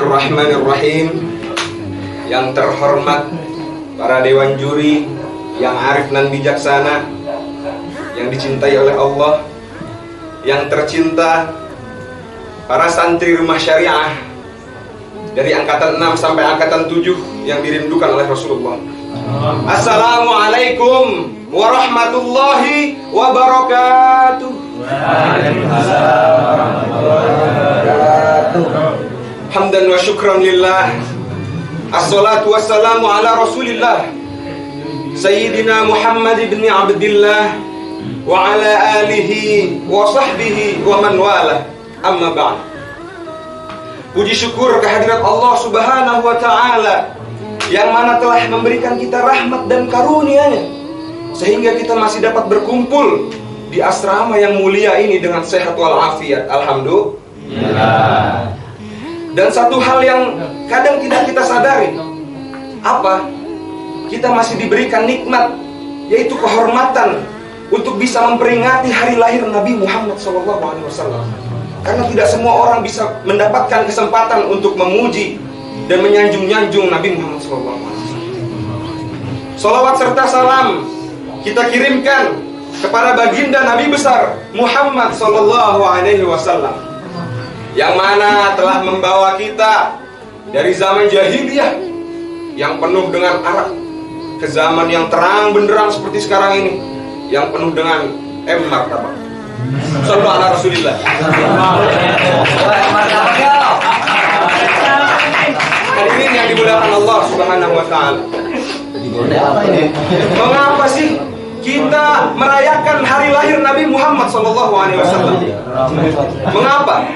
Bismillahirrahmanirrahim. Yang terhormat para dewan juri yang arif dan bijaksana, yang dicintai oleh Allah, yang tercinta para santri rumah syariah dari angkatan 6 sampai angkatan 7 yang dirindukan oleh Rasulullah. Assalamualaikum warahmatullahi wabarakatuh. Waalaikumsalam warahmatullahi wabarakatuh. Hamdan wa syukran lillah. Assalatu wassalamu ala Rasulillah Sayyidina Muhammad ibn Abdillah wa ala alihi wa sahbihi wa man wala. Amma ba'd. Puji syukur kehadirat Allah Subhanahu wa ta'ala yang mana telah memberikan kita rahmat dan karunia-Nya sehingga kita masih dapat berkumpul di asrama yang mulia ini dengan sehat walafiat. Alhamdulillah. Dan satu hal yang kadang tidak kita sadari, apa? Kita masih diberikan nikmat, yaitu kehormatan untuk bisa memperingati hari lahir Nabi Muhammad SAW. Karena tidak semua orang bisa mendapatkan kesempatan untuk memuji dan menyanjung-nyanjung Nabi Muhammad SAW. Salawat serta salam kita kirimkan kepada baginda Nabi besar Muhammad SAW, yang mana telah membawa kita dari zaman jahiliyah yang penuh dengan arak ke zaman yang terang benderang seperti sekarang ini, yang penuh dengan martabak. Sallallahu ala Rasulillah. Hadirin yang dimuliakan Allah Subhanahu wa ta'ala. Mengapa sih kita merayakan hari lahir Nabi Muhammad SAW? Mengapa?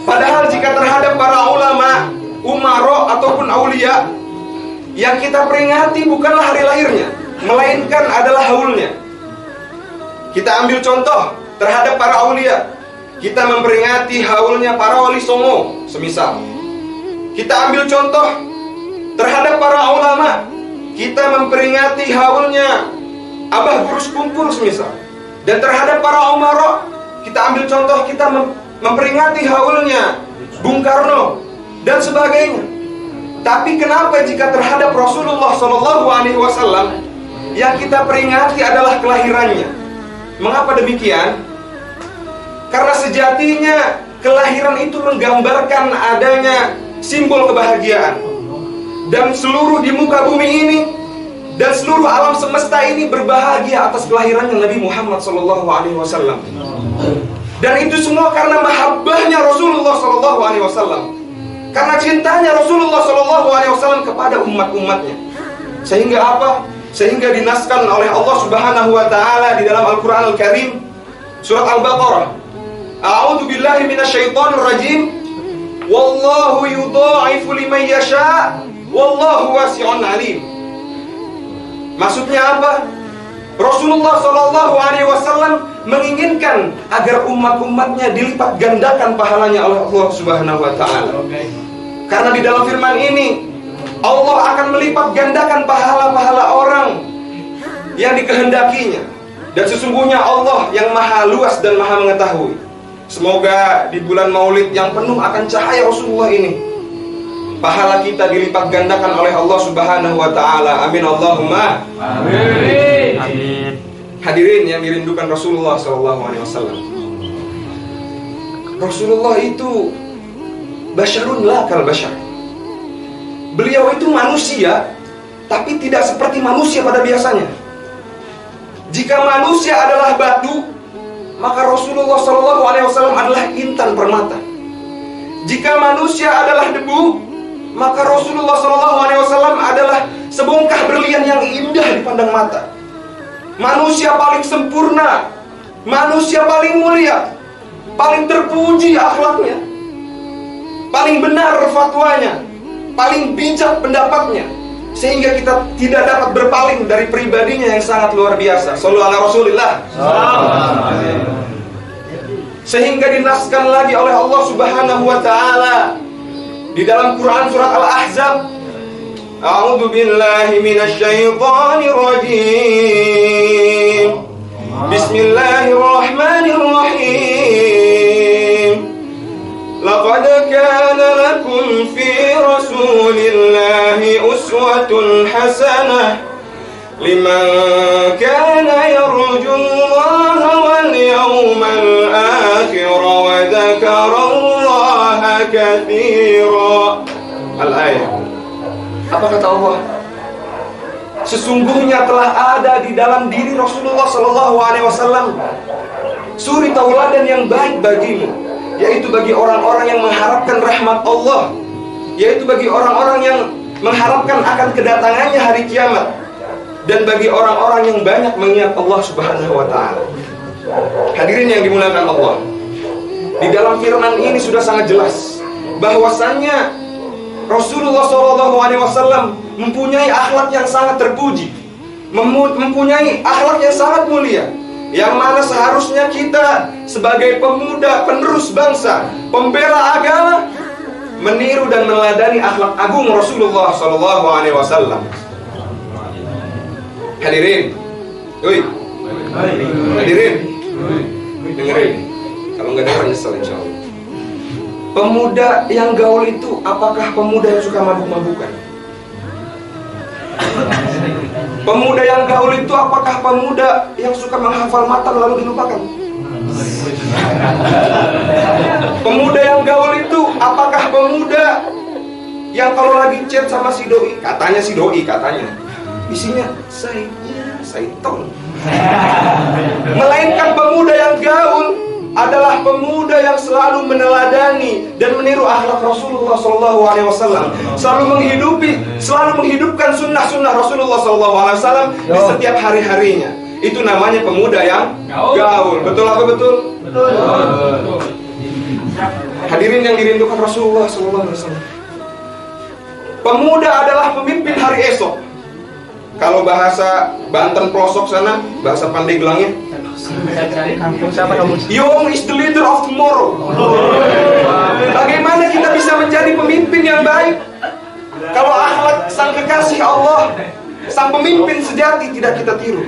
Padahal jika terhadap para ulama, umaro ataupun aulia, yang kita peringati bukanlah hari lahirnya, melainkan adalah haulnya. Kita ambil contoh terhadap para aulia, kita memperingati haulnya para wali songo, semisal. Kita ambil contoh terhadap para ulama, kita memperingati haulnya Abah Gurus Kumpul, semisal. Dan terhadap para umaro, kita ambil contoh, kita memperingati haulnya Bung Karno dan sebagainya. Tapi kenapa jika terhadap Rasulullah SAW yang kita peringati adalah kelahirannya? Mengapa demikian? Karena sejatinya kelahiran itu menggambarkan adanya simbol kebahagiaan, dan seluruh di muka bumi ini dan seluruh alam semesta ini berbahagia atas kelahirannya Nabi Muhammad SAW. Dan itu semua karena mahabbahnya Rasulullah SAW, karena cintanya Rasulullah SAW kepada umat-umatnya. Sehingga apa? Sehingga dinaskan oleh Allah Subhanahu wa ta'ala di dalam Al-Quran Al-Karim, surat Al-Baqarah, A'udzu billahi minasyaitonir rajim, wallahu yudha'ifu liman yasha' wallahu wasi'un alim. Maksudnya apa? Rasulullah SAW menginginkan agar umat-umatnya dilipat gandakan pahalanya oleh Allah Subhanahu wa ta'ala. Karena di dalam firman ini Allah akan melipat gandakan pahala-pahala orang yang dikehendakinya. Dan sesungguhnya Allah yang maha luas dan maha mengetahui. Semoga di bulan Maulid yang penuh akan cahaya Rasulullah ini, pahala kita dilipat gandakan oleh Allah Subhanahu wa ta'ala. Amin Allahumma amin. Amin. Hadirin yang dirindukan Rasulullah SAW, Rasulullah itu basyarun la kal basyar. Beliau itu manusia, tapi tidak seperti manusia pada biasanya. Jika manusia adalah batu, maka Rasulullah SAW adalah intan permata. Jika manusia adalah debu, maka Rasulullah SAW adalah sebongkah berlian yang indah dipandang mata. Manusia paling sempurna, manusia paling mulia, paling terpuji akhlaknya, paling benar fatwanya, paling bijak pendapatnya, sehingga kita tidak dapat berpaling dari pribadinya yang sangat luar biasa. Sallallahu ala Rasulillah. Sehingga dinaskan lagi oleh Allah Subhanahu wa ta'ala di dalam Quran surat Al-Ahzab, A'udzu billahi minasyaitonir rajim. Bismillahirrahmanirrahim. Laqad kana lakum fi uswatun hasanah liman kana yarjullaha wal yawmal akhir wa dzakarallaha katsira. Al-ayat. Apa kata Allah? Sesungguhnya telah ada di dalam diri Rasulullah Sallallahu Alaihi Wasallam suri tauladan yang baik bagimu, yaitu bagi orang-orang yang mengharapkan rahmat Allah, yaitu bagi orang-orang yang mengharapkan akan kedatangannya hari kiamat, dan bagi orang-orang yang banyak mengingat Allah Subhanahu Wa Taala. Hadirin yang dimuliakan Allah, di dalam firman ini sudah sangat jelas bahwasannya Rasulullah SAW mempunyai akhlak yang sangat terpuji, mempunyai akhlak yang sangat mulia, yang mana seharusnya kita sebagai pemuda penerus bangsa, pembela agama, meniru dan meneladani akhlak agung Rasulullah SAW. Hadirin, hadirin, dengerin. Kalau nggak denger nyesel insya Allah. Pemuda yang gaul itu apakah pemuda yang suka mabuk-mabukan? Pemuda yang gaul itu apakah pemuda yang suka menghafal matan lalu dilupakan? Pemuda yang gaul itu apakah pemuda yang kalau lagi chat sama si doi, katanya isinya Saiton. Melainkan pemuda yang gaul adalah pemuda yang selalu meneladani dan meniru akhlak Rasulullah SAW, selalu menghidupkan sunnah-sunnah Rasulullah SAW di setiap hari-harinya. Itu namanya pemuda yang gaul. Betul apa betul? Betul. Hadirin yang dirindukan Rasulullah SAW, pemuda adalah pemimpin hari esok. Kalau bahasa Banten pelosok sana, bahasa Pandegelangnya, Young is the leader of tomorrow. Bagaimana kita bisa menjadi pemimpin yang baik kalau akhlak sang kekasih Allah, sang pemimpin sejati tidak kita tiru?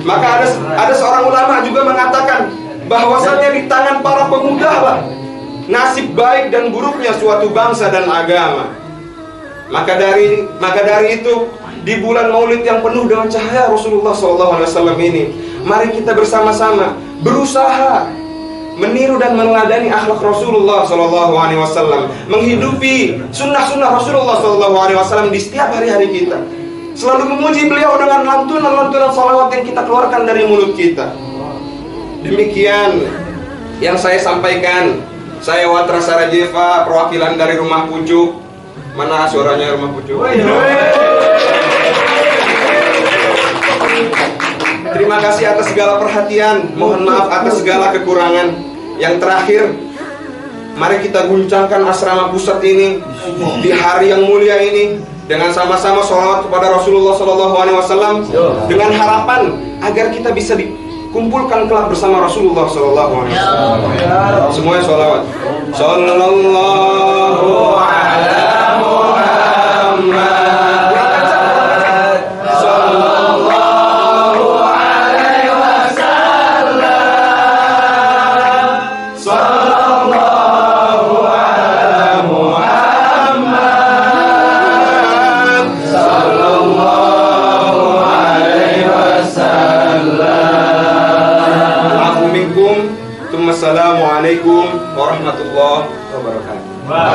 Maka ada seorang ulama juga mengatakan bahwasannya di tangan para pemuda lah nasib baik dan buruknya suatu bangsa dan agama. Maka dari itu, di bulan Maulid yang penuh dengan cahaya Rasulullah SAW ini, mari kita bersama-sama berusaha meniru dan meneladani akhlak Rasulullah SAW, menghidupi sunnah-sunnah Rasulullah SAW di setiap hari-hari kita. Selalu memuji beliau dengan lantunan-lantunan salawat yang kita keluarkan dari mulut kita. Demikian yang saya sampaikan. Saya Watra Sarajeva, perwakilan dari Rumah Pucuk. Mana suaranya Rumah Pucuk? Terima kasih atas segala perhatian. Mohon maaf atas segala kekurangan. Yang terakhir, mari kita guncangkan asrama pusat ini di hari yang mulia ini dengan sama-sama sholawat kepada Rasulullah SAW, dengan harapan agar kita bisa dikumpulkan kelak bersama Rasulullah SAW. Semuanya sholawat. Sallallahu ala Muhammad. Assalamualaikum